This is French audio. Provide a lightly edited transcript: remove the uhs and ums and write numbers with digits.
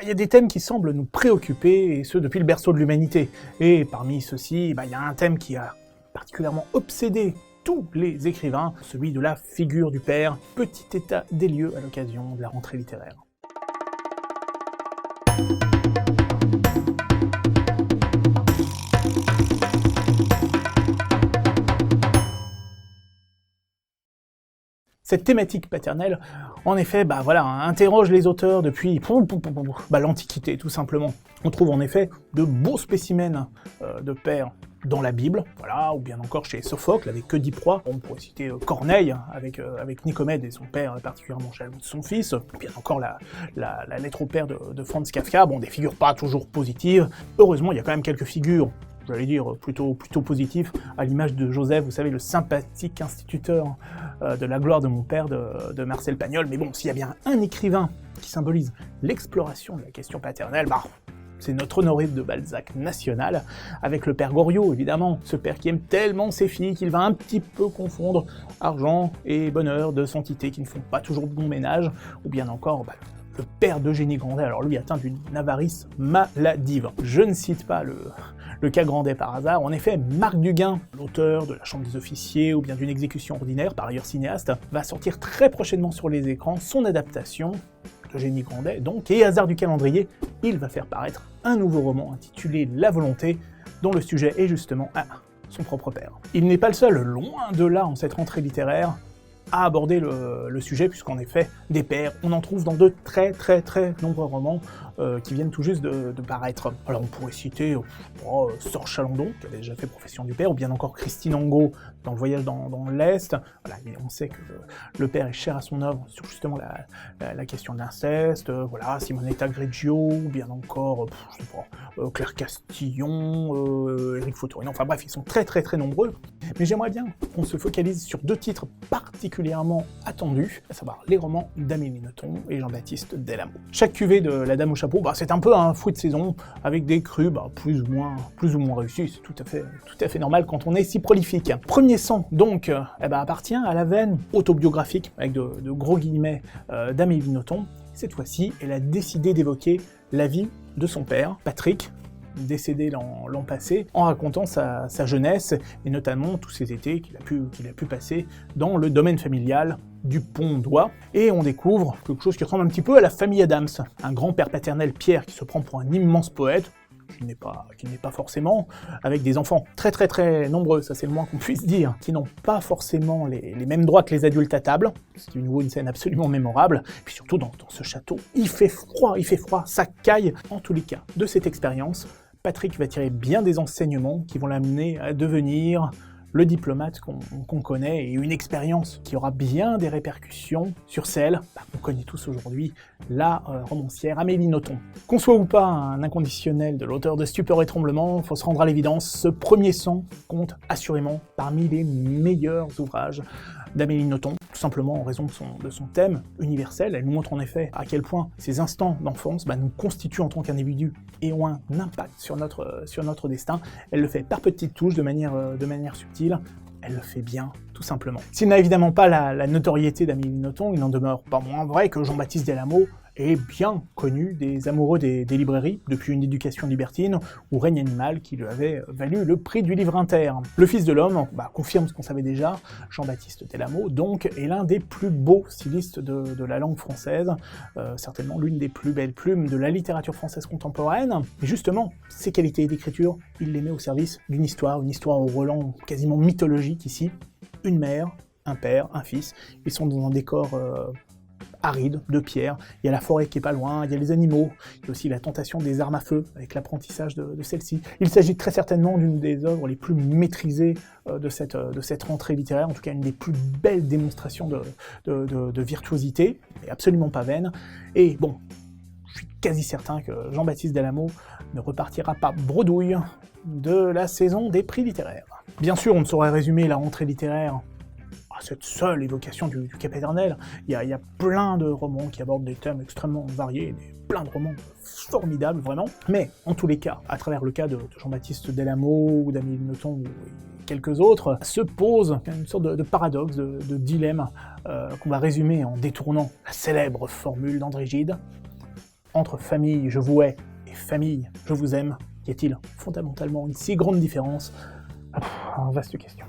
Il y a des thèmes qui semblent nous préoccuper, et ce depuis le berceau de l'humanité. Et parmi ceux-ci, il y a un thème qui a particulièrement obsédé tous les écrivains, celui de la figure du père. Petit état des lieux à l'occasion de la rentrée littéraire. Cette thématique paternelle, en effet, interroge les auteurs depuis l'Antiquité, tout simplement. On trouve en effet de beaux spécimens de pères dans la Bible, ou bien encore chez Sophocle, avec Oedipe. On pourrait citer Corneille, avec Nicomède et son père particulièrement jaloux de son fils, bien encore la lettre au père de Franz Kafka, des figures pas toujours positives. Heureusement, il y a quand même quelques figures, j'allais dire plutôt positif, à l'image de Joseph, vous savez, le sympathique instituteur de la gloire de mon père, de Marcel Pagnol. Mais bon, s'il y a bien un écrivain qui symbolise l'exploration de la question paternelle, c'est notre Honoré de Balzac national, avec le père Goriot, évidemment, ce père qui aime tellement ses filles qu'il va un petit peu confondre argent et bonheur, deux entités qui ne font pas toujours bon ménage, ou bien encore le père d'Eugénie Grandet, alors lui atteint d'une avarice maladive. Je ne cite pas le cas Grandet par hasard. En effet, Marc Duguin, l'auteur de La Chambre des officiers ou bien d'une exécution ordinaire, par ailleurs cinéaste, va sortir très prochainement sur les écrans son adaptation d'Eugénie Grandet, donc, et hasard du calendrier, il va faire paraître un nouveau roman intitulé La Volonté, dont le sujet est justement son propre père. Il n'est pas le seul, loin de là, en cette rentrée littéraire, à aborder le sujet, puisqu'en effet, des pères, on en trouve dans de très nombreux romans qui viennent tout juste de paraître. Alors on pourrait citer Serge Chalandon, qui avait déjà fait Profession du père, ou bien encore Christine Angot dans Le Voyage dans l'Est. On sait que le père est cher à son œuvre sur justement la question de l'inceste. Simonetta Greggio, ou bien encore Claire Castillon, Éric Fautorino, ils sont très nombreux. Mais j'aimerais bien qu'on se focalise sur deux titres particulièrement attendus, à savoir les romans d'Amélie Nothomb et Jean-Baptiste Del Amo. Chaque cuvée de La Dame au chapeau, c'est un peu un fruit de saison, avec des crus plus ou moins réussis. C'est tout à fait normal quand on est si prolifique. Premier sang, donc, appartient à la veine autobiographique, avec de gros guillemets, d'Amélie Nothomb. Cette fois-ci, elle a décidé d'évoquer la vie de son père, Patrick, décédé l'an passé, en racontant sa jeunesse, et notamment tous ces étés qu'il a pu passer dans le domaine familial du Pont-d'Oie. Et on découvre quelque chose qui ressemble un petit peu à la famille Adams. Un grand-père paternel, Pierre, qui se prend pour un immense poète, qui n'est pas forcément, avec des enfants très nombreux, ça c'est le moins qu'on puisse dire, qui n'ont pas forcément les mêmes droits que les adultes à table. C'est une scène absolument mémorable. Et puis surtout dans ce château, il fait froid, ça caille. En tous les cas, de cette expérience, Patrick va tirer bien des enseignements qui vont l'amener à devenir le diplomate qu'on connaît, et une expérience qui aura bien des répercussions sur celle qu'on connaît tous aujourd'hui, la romancière Amélie Nothomb. Qu'on soit ou pas un inconditionnel de l'auteur de Stupeur et Tremblement, faut se rendre à l'évidence, ce Premier sang compte assurément parmi les meilleurs ouvrages d'Amélie Nothomb, tout simplement en raison de son thème universel. Elle nous montre en effet à quel point ces instants d'enfance nous constituent en tant qu'individus et ont un impact sur notre destin. Elle le fait par petites touches, de manière subtile. Elle le fait bien, tout simplement. S'il n'a évidemment pas la notoriété d'Amélie Nothomb, il n'en demeure pas moins vrai que Jean-Baptiste Del Amo est bien connu des amoureux des librairies, depuis Une éducation libertine ou Règne animal, qui lui avait valu le prix du livre inter. Le Fils de l'homme confirme ce qu'on savait déjà, Jean-Baptiste Del Amo, donc, est l'un des plus beaux stylistes de la langue française, certainement l'une des plus belles plumes de la littérature française contemporaine. Et justement, ses qualités d'écriture, il les met au service d'une histoire au relent quasiment mythologique ici. Une mère, un père, un fils, ils sont dans un décor aride, de pierre, il y a la forêt qui est pas loin, il y a les animaux, il y a aussi la tentation des armes à feu, avec l'apprentissage de celle-ci. Il s'agit très certainement d'une des œuvres les plus maîtrisées de cette rentrée littéraire, en tout cas une des plus belles démonstrations de virtuosité, et absolument pas vaine. Et bon, je suis quasi certain que Jean-Baptiste Del Amo ne repartira pas bredouille de la saison des prix littéraires. Bien sûr, on ne saurait résumer la rentrée littéraire à cette seule évocation du cas paternel. Il y a plein de romans qui abordent des thèmes extrêmement variés, plein de romans formidables, vraiment. Mais, en tous les cas, à travers le cas de Jean-Baptiste Del Amo, ou d'Amélie Nothomb, ou quelques autres, se pose une sorte de paradoxe, de dilemme, qu'on va résumer en détournant la célèbre formule d'André Gide. entre famille, je vous hais, et famille, je vous aime, y a-t-il fondamentalement une si grande différence? Vaste question.